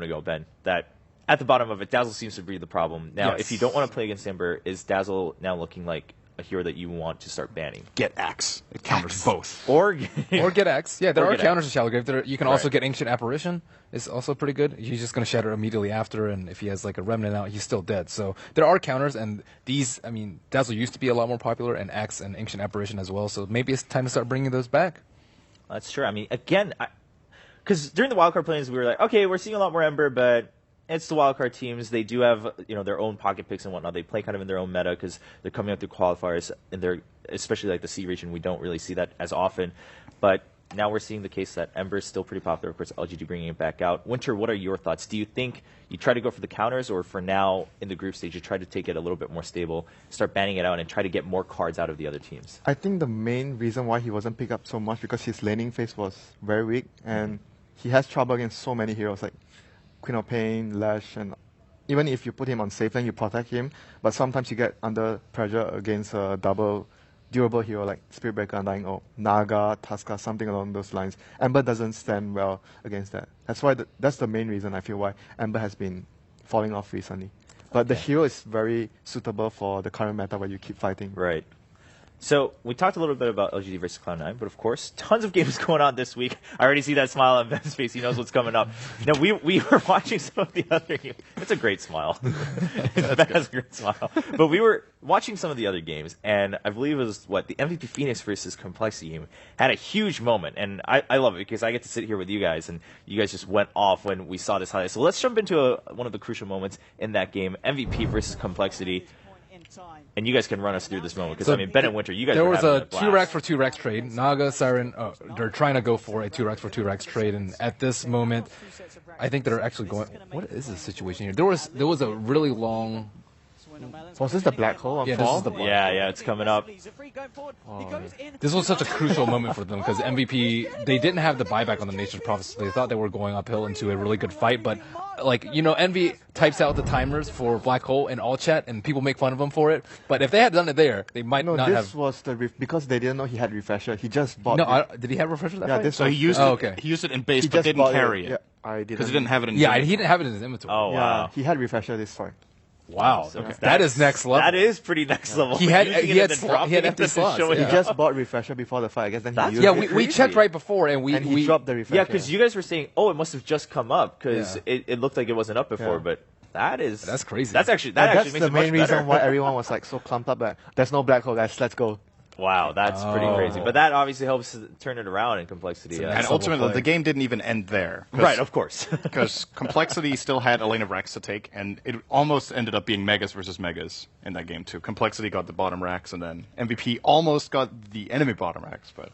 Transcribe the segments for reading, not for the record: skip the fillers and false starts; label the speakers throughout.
Speaker 1: moment ago, Ben, that at the bottom of it, Dazzle seems to be the problem. Now, if you don't want to play against Ember, is Dazzle now looking like a hero that you want to start banning?
Speaker 2: Get Axe. It counters both.
Speaker 1: Or
Speaker 3: get Axe. Yeah, there are counters to
Speaker 1: Axe.
Speaker 3: Shallow Grave. You can also get Ancient Apparition. It's also pretty good. He's just going to shatter immediately after, and if he has like a Remnant out, he's still dead. So there are counters, and these, I mean, Dazzle used to be a lot more popular, and Axe and Ancient Apparition as well. So maybe it's time to start bringing those back.
Speaker 1: That's true. I mean, again, because during the wildcard plans, we were like, okay, we're seeing a lot more Ember, but it's the wildcard teams. They do have, their own pocket picks and whatnot. They play kind of in their own meta because they're coming up through qualifiers, and especially like the C region, we don't really see that as often. But now we're seeing the case that Ember is still pretty popular. Of course, LGD bringing it back out. Winter, what are your thoughts? Do you think you try to go for the counters, or for now in the group stage, you try to take it a little bit more stable, start banning it out, and try to get more cards out of the other teams?
Speaker 4: I think the main reason why he wasn't picked up so much because his laning phase was very weak, and he has trouble against so many heroes like Queen of Pain, Lash, and even if you put him on safe lane, you protect him, but sometimes you get under pressure against a double durable hero like Spirit Breaker, Undying Oak, Naga, Tuska, something along those lines. Ember doesn't stand well against that. That's why that's the main reason I feel why Ember has been falling off recently. But the hero is very suitable for the current meta where you keep fighting.
Speaker 1: Right. So we talked a little bit about LGD versus Cloud9, but of course, tons of games going on this week. I already see that smile on Ben's face. He knows what's coming up. Now, we were watching some of the other games. It's a great smile. Ben has a great smile. But we were watching some of the other games, and I believe it was, the MVP Phoenix versus Complexity game had a huge moment. And I love it because I get to sit here with you guys, and you guys just went off when we saw this highlight. So let's jump into one of the crucial moments in that game, MVP versus Complexity. And you guys can run us through this moment, because, Ben and Winter, you guys
Speaker 3: there
Speaker 1: were
Speaker 3: was
Speaker 1: having
Speaker 3: a
Speaker 1: blast.
Speaker 3: 2-Rex for 2-Rex trade. Naga, Siren, they're trying to go for a 2-Rex for 2-Rex trade, and at this moment, I think they're actually going... What is the situation here? There was a really long...
Speaker 4: Was this the black hole on
Speaker 3: Yeah,
Speaker 4: fall?
Speaker 3: this is the black
Speaker 1: Yeah, it's coming up.
Speaker 3: This was such a crucial moment for them because MVP, they didn't have the buyback on the Nature's Prophecy. They thought they were going uphill into a really good fight, but Envy types out the timers for Black Hole in all chat, and people make fun of him for it. But if they had done it there, they might not have...
Speaker 4: this was because they didn't know he had Refresher. He just bought it.
Speaker 3: Did he have Refresher that fight?
Speaker 2: So he used he used it in base, but didn't carry it.
Speaker 4: Yeah, I didn't.
Speaker 2: Because he didn't have it in his
Speaker 3: Yeah,
Speaker 2: inventory.
Speaker 3: he didn't have it in his inventory.
Speaker 1: Oh, wow.
Speaker 4: He had Refresher this fight.
Speaker 3: Wow.
Speaker 1: So
Speaker 3: That is next level.
Speaker 1: That is pretty next level.
Speaker 3: He had
Speaker 1: Using it and then dropping it
Speaker 3: empty
Speaker 1: and
Speaker 3: slots.
Speaker 1: showing
Speaker 4: He
Speaker 1: it
Speaker 4: just
Speaker 1: up.
Speaker 4: bought Refresher before the fight, I guess. Then he used
Speaker 3: Yeah,
Speaker 4: it.
Speaker 3: we checked right before, and
Speaker 4: and he dropped the Refresher.
Speaker 1: Yeah, because you guys were saying, it must have just come up, because it looked like it wasn't up before, but that's
Speaker 3: crazy.
Speaker 1: That's actually
Speaker 4: that's
Speaker 1: makes
Speaker 4: the
Speaker 1: it much
Speaker 4: main reason
Speaker 1: better.
Speaker 4: why everyone was like so clumped up that there's no Black Hole, guys. Let's go.
Speaker 1: Wow, that's pretty crazy. But that obviously helps to turn it around in Complexity.
Speaker 2: And ultimately, the game didn't even end there.
Speaker 1: Right, of course.
Speaker 2: Because Complexity still had a lane of Racks to take, and it almost ended up being Megas versus Megas in that game, too. Complexity got the bottom Racks, and then MVP almost got the enemy bottom Racks, but...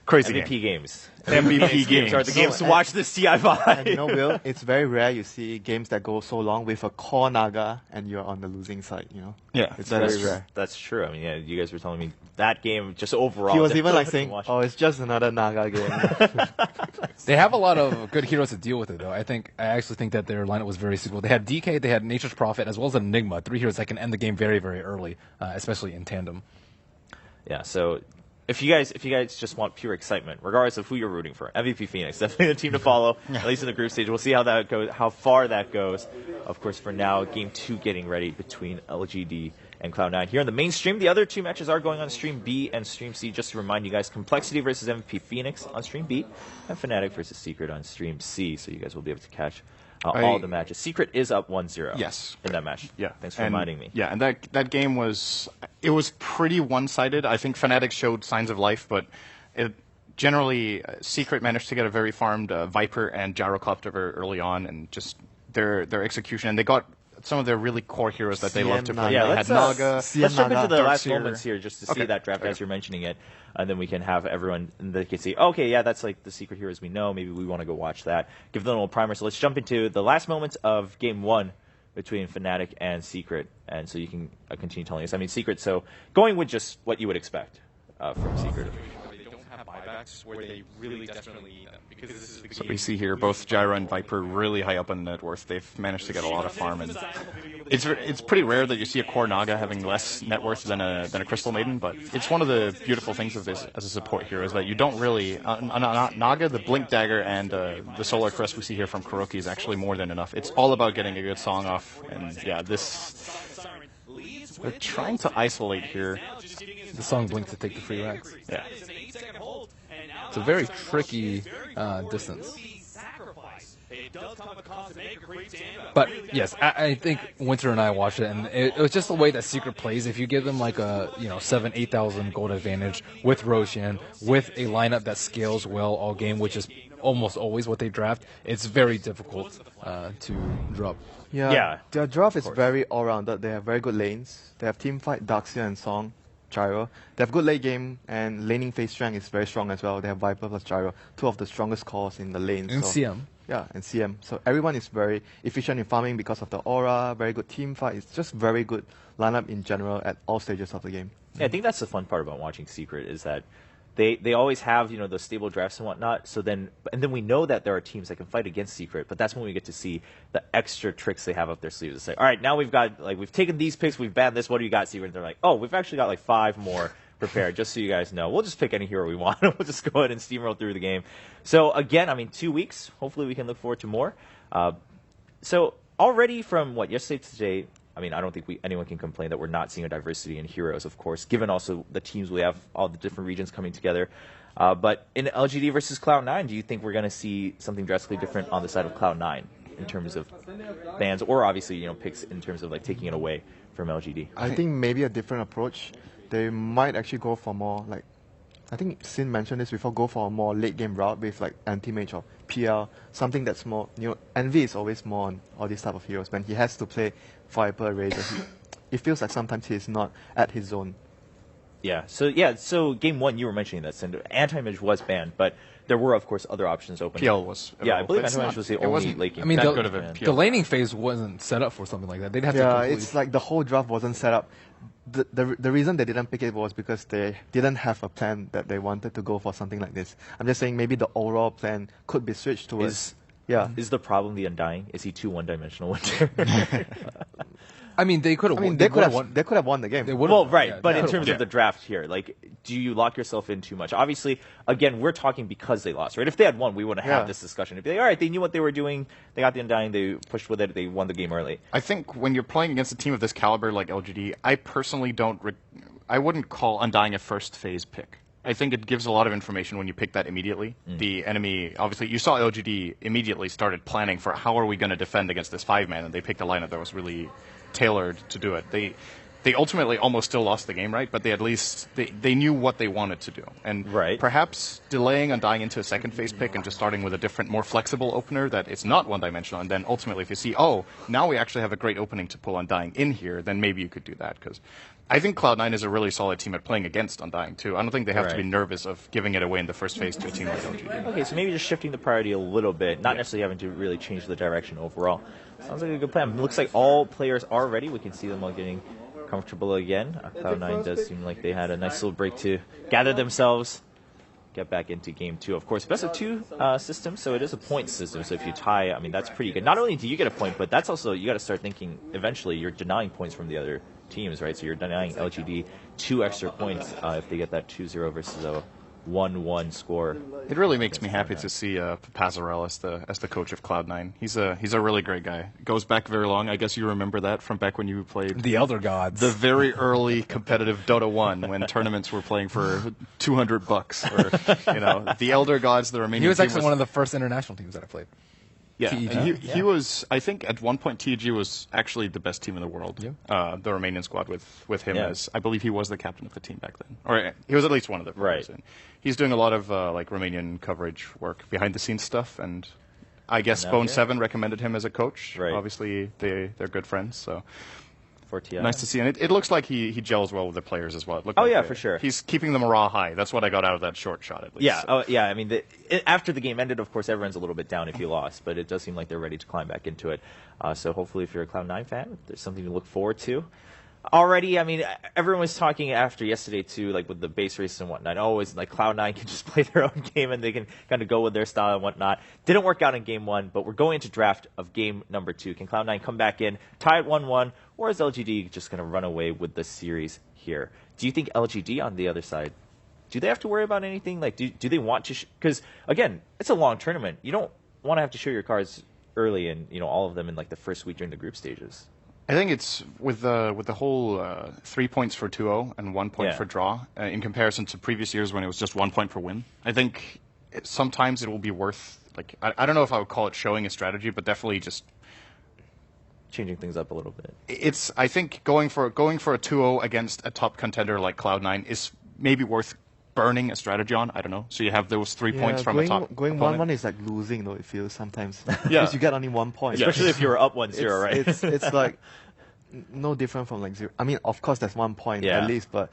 Speaker 2: Crazy
Speaker 1: MVP
Speaker 2: game.
Speaker 1: games.
Speaker 2: MVP games.
Speaker 1: Are the games to watch this TI by.
Speaker 4: And Will, it's very rare you see games that go so long with a core Naga and you're on the losing side,
Speaker 2: Yeah,
Speaker 4: It's
Speaker 2: that
Speaker 4: very
Speaker 2: is
Speaker 4: rare.
Speaker 1: That's true. I mean, you guys were telling me that game just overall.
Speaker 4: He was even like
Speaker 1: to
Speaker 4: saying,
Speaker 1: watch.
Speaker 4: it's just another Naga game.
Speaker 3: They have a lot of good heroes to deal with it, though. I actually think that their lineup was very suitable. They had DK, they had Nature's Prophet, as well as Enigma. 3 heroes that can end the game very, very early, especially in tandem.
Speaker 1: Yeah, so if you guys just want pure excitement, regardless of who you're rooting for, MVP Phoenix, definitely the team to follow, at least in the group stage. We'll see how that goes, how far that goes. Of course, for now, Game 2 getting ready between LGD and Cloud9. Here on the main stream, the other 2 matches are going on Stream B and Stream C. Just to remind you guys, Complexity versus MVP Phoenix on Stream B, and Fnatic versus Secret on Stream C, so you guys will be able to catch all the matches. Secret is up 1-0 in that match.
Speaker 2: Yeah.
Speaker 1: Thanks for reminding me.
Speaker 2: Yeah, and that game was pretty one-sided. I think Fnatic showed signs of life, but generally Secret managed to get a very farmed Viper and Gyrocopter very early on, and just their execution, and they got some of their really core heroes that they love to play.
Speaker 1: Yeah,
Speaker 2: they
Speaker 1: let's
Speaker 2: had Naga.
Speaker 1: let's jump into the last
Speaker 2: Darkseer.
Speaker 1: moments here just to see that draft as you're mentioning it, and then we can have everyone they can see, okay, yeah, that's like the Secret heroes we know. Maybe we want to go watch that. Give them a little primer. So let's jump into the last moments of Game 1 between Fnatic and Secret, and so you can continue telling us. I mean, Secret, so going with just what you would expect from Secret.
Speaker 5: They don't have buybacks where they really desperately need them. Because this is the
Speaker 2: So we see here both Gyro and Viper really high up on net worth. They've managed to get a lot of farm, and It's pretty rare that you see a core Naga having less net worth than a Crystal Maiden, but it's one of the beautiful things of this as a support hero is that you don't really Naga, the Blink Dagger, and the Solar Crest we see here from Kuroki is actually more than enough. It's all about getting a good song off, and yeah, they're trying to isolate here.
Speaker 3: The song Blink to take the free racks.
Speaker 2: Yeah,
Speaker 3: it's a very tricky distance. But yes, I think Winter and I watched it, and it was just the way that Secret plays. If you give them like a 7,000-8,000 gold advantage with Roshan, with a lineup that scales well all game, which is almost always what they draft, it's very difficult to drop.
Speaker 4: Yeah, their draft is very all-rounded. They have very good lanes. They have teamfight, Darkseer and Song, Gyro. They have good late game, and laning phase strength is very strong as well. They have Viper plus Gyro, two of the strongest cores in the lane.
Speaker 3: And CM.
Speaker 4: Yeah, and CM. So everyone is very efficient in farming because of the aura, very good team fight. It's just very good lineup in general at all stages of the game.
Speaker 1: Yeah, I think that's the fun part about watching Secret is that they always have the stable drafts and whatnot. So then we know that there are teams that can fight against Secret, but that's when we get to see the extra tricks they have up their sleeves. It's like, all right, now we've taken these picks, we've banned this. What do you got, Secret? And they're like, oh, we've actually got like 5 more prepared. Just so you guys know, we'll just pick any hero we want. We'll just go ahead and steamroll through the game. So again, 2 weeks. Hopefully, we can look forward to more. So already from yesterday to today. I don't think anyone can complain that we're not seeing a diversity in heroes, of course, given also the teams we have, all the different regions coming together. But in LGD versus Cloud9, do you think we're going to see something drastically different on the side of Cloud9 in terms of bans, or obviously, picks in terms of taking it away from LGD?
Speaker 4: I think maybe a different approach. They might actually go for more I think Sin mentioned this before, go for a more late game route with anti-mage or PL, something that's more, Envy is always more on all these type of heroes. When he has to play Viper, Razor, it feels like sometimes he's not at his zone.
Speaker 1: Yeah, so game 1, you were mentioning that, Sin. Anti-mage was banned, but there were, of course, other options open.
Speaker 2: PL was.
Speaker 1: Yeah, I believe anti-mage was the only late game.
Speaker 3: The laning phase wasn't set up for something like that. They'd have to
Speaker 4: completely... it's like the whole draft wasn't set up. The reason they didn't pick it was because they didn't have a plan that they wanted to go for something like this. I'm just saying maybe the overall plan could be switched towards...
Speaker 1: Is the problem the Undying? Is he too one-dimensional, Winter?
Speaker 3: They could have.
Speaker 4: They could have won the game.
Speaker 1: But in terms of the draft here, do you lock yourself in too much? Obviously, again, we're talking because they lost, right? If they had won, we wouldn't have this discussion. It'd be like, all right, they knew what they were doing. They got the Undying. They pushed with it. They won the game early.
Speaker 2: I think when you're playing against a team of this caliber like LGD, I personally I wouldn't call Undying a first phase pick. I think it gives a lot of information when you pick that immediately. The enemy, obviously, you saw LGD immediately started planning for how are we going to defend against this 5-man, and they picked a lineup that was really tailored to do it. They ultimately almost still lost the game, right? But they at least they knew what they wanted to do, and perhaps delaying Undying into a second phase pick and just starting with a different, more flexible opener that it's not one-dimensional, and then ultimately if you see, now we actually have a great opening to pull Undying in here, then maybe you could do that, because I think Cloud9 is a really solid team at playing against Undying too. I don't think they have to be nervous of giving it away in the first phase to a team like LGD.
Speaker 1: Okay, so maybe just shifting the priority a little bit, not necessarily having to really change the direction overall. Sounds like a good plan. It looks like all players are ready. We can see them all getting comfortable again. Cloud9 does seem like they had a nice little break to gather themselves, get back into game 2. Of course, best of 2 system, so it is a point system. So if you tie, that's pretty good. Not only do you get a point, but that's also, you got to start thinking eventually you're denying points from the other teams, right? So you're denying LGD 2 extra points if they get that 2-0 versus a 1-1 score.
Speaker 2: It really makes me happy to see Pazarel as the coach of Cloud9. He's a really great guy. Goes back very long. I guess you remember that from back when you played
Speaker 3: the Elder Gods,
Speaker 2: the very early competitive Dota 1 when tournaments were playing for $200 or the Elder Gods. The Romanian.
Speaker 3: He was actually one of the first international teams that I played.
Speaker 2: Yeah, and he was, I think, at one point, TEG was actually the best team in the world. Yeah. The Romanian squad with him as, I believe he was the captain of the team back then. Or he was at least one of them.
Speaker 1: Right.
Speaker 2: And he's doing a lot of Romanian coverage work, behind-the-scenes stuff, and I guess Bone7 recommended him as a coach. Right. Obviously, they're good friends, so... Nice to see, and it looks like he gels well with the players as well.
Speaker 1: For sure.
Speaker 2: He's keeping the morale high. That's what I got out of that short shot, at least.
Speaker 1: Yeah, after the game ended, of course, everyone's a little bit down if you lost, but it does seem like they're ready to climb back into it. So hopefully, if you're a Cloud9 fan, there's something to look forward to. already, I mean, everyone was talking after yesterday too, like with the base race and whatnot. Always like Cloud9 can just play their own game and they can kind of go with their style and whatnot. Didn't work out in game 1, but we're going into draft of game number 2. Can Cloud9 come back in, tie it 1-1, or is LGD just going to run away with the series here? Do you think LGD on the other side, do they have to worry about anything? Like, do they want to? Because again, it's a long tournament. You don't want to have to show your cards early and all of them in like the first week during the group stages.
Speaker 2: I think it's with the whole 3 points for 2-0 and 1 point for draw in comparison to previous years when it was just 1 point for win. I think sometimes it will be worth, like, I don't know if I would call it showing a strategy, but definitely just
Speaker 1: changing things up a little bit.
Speaker 2: I think going for a 2-0 against a top contender like Cloud9 is maybe worth burning a strategy on. I don't know. So you have those 3 points from a top
Speaker 4: going
Speaker 2: opponent.
Speaker 4: 1-1 is like losing, though. It feels sometimes
Speaker 2: Yeah.
Speaker 4: because you get only 1 point.
Speaker 1: Especially if you're up 1-0, right?
Speaker 4: It's like no different from like 0. I mean, of course, there's 1 point at least, but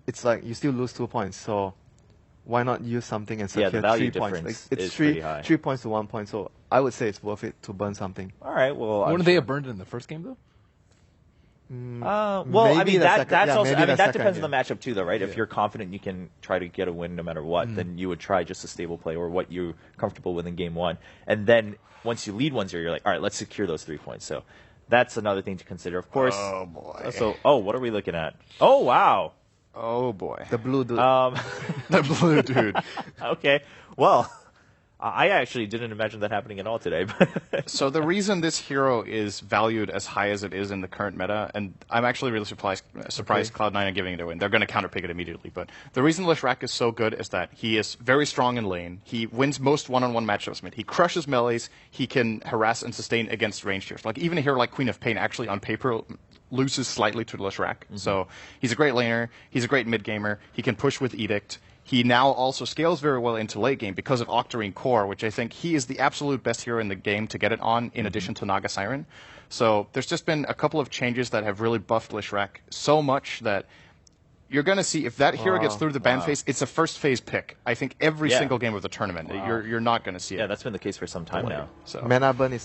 Speaker 4: it's like you still lose 2 points. So why not use something and secure
Speaker 1: the value
Speaker 4: 3 points?
Speaker 1: difference
Speaker 4: Like, it's
Speaker 1: is pretty high.
Speaker 4: 3 points to 1 point. So I would say it's worth it to burn something.
Speaker 1: All right. Well,
Speaker 3: Wouldn't they have burned it in the first game though?
Speaker 1: well, I
Speaker 4: Maybe
Speaker 1: mean
Speaker 4: the
Speaker 1: that
Speaker 4: second-
Speaker 1: that's
Speaker 4: yeah,
Speaker 1: also.
Speaker 4: maybe
Speaker 1: I mean
Speaker 4: the
Speaker 1: that
Speaker 4: second
Speaker 1: depends on the
Speaker 4: game.
Speaker 1: matchup too, though, right? If you're confident you can try to get a win no matter what, then you would try just a stable play or what you're comfortable with in game 1, and then once you lead 1-0, you're like, all right, let's secure those 3 points. So that's another thing to consider, of course.
Speaker 2: Oh boy.
Speaker 1: So, what are we looking at? Oh wow.
Speaker 2: Oh boy.
Speaker 4: The blue dude.
Speaker 2: The blue dude.
Speaker 1: Okay. Well, I actually didn't imagine that happening at all today.
Speaker 2: So the reason this hero is valued as high as it is in the current meta, and I'm actually really surprised Cloud9 are giving it a win. They're going to counterpick it immediately. But the reason Leshrac is so good is that he is very strong in lane. He wins most one-on-one matchups mid. He crushes melees. He can harass and sustain against range heroes. Like even a hero like Queen of Pain actually on paper loses slightly to Leshrac. So he's a great laner. He's a great mid gamer. He can push with Edict. He now also scales very well into late game because of Octarine Core, which I think he is the absolute best hero in the game to get it on, in addition to Naga Siren. So there's just been a couple of changes that have really buffed Leshrac so much that you're going to see, if that hero gets through the ban phase, it's a first phase pick. I think every single game of the tournament. You're not going to see it.
Speaker 1: Yeah, that's been the case for some time now.
Speaker 2: So.
Speaker 4: Mana burn is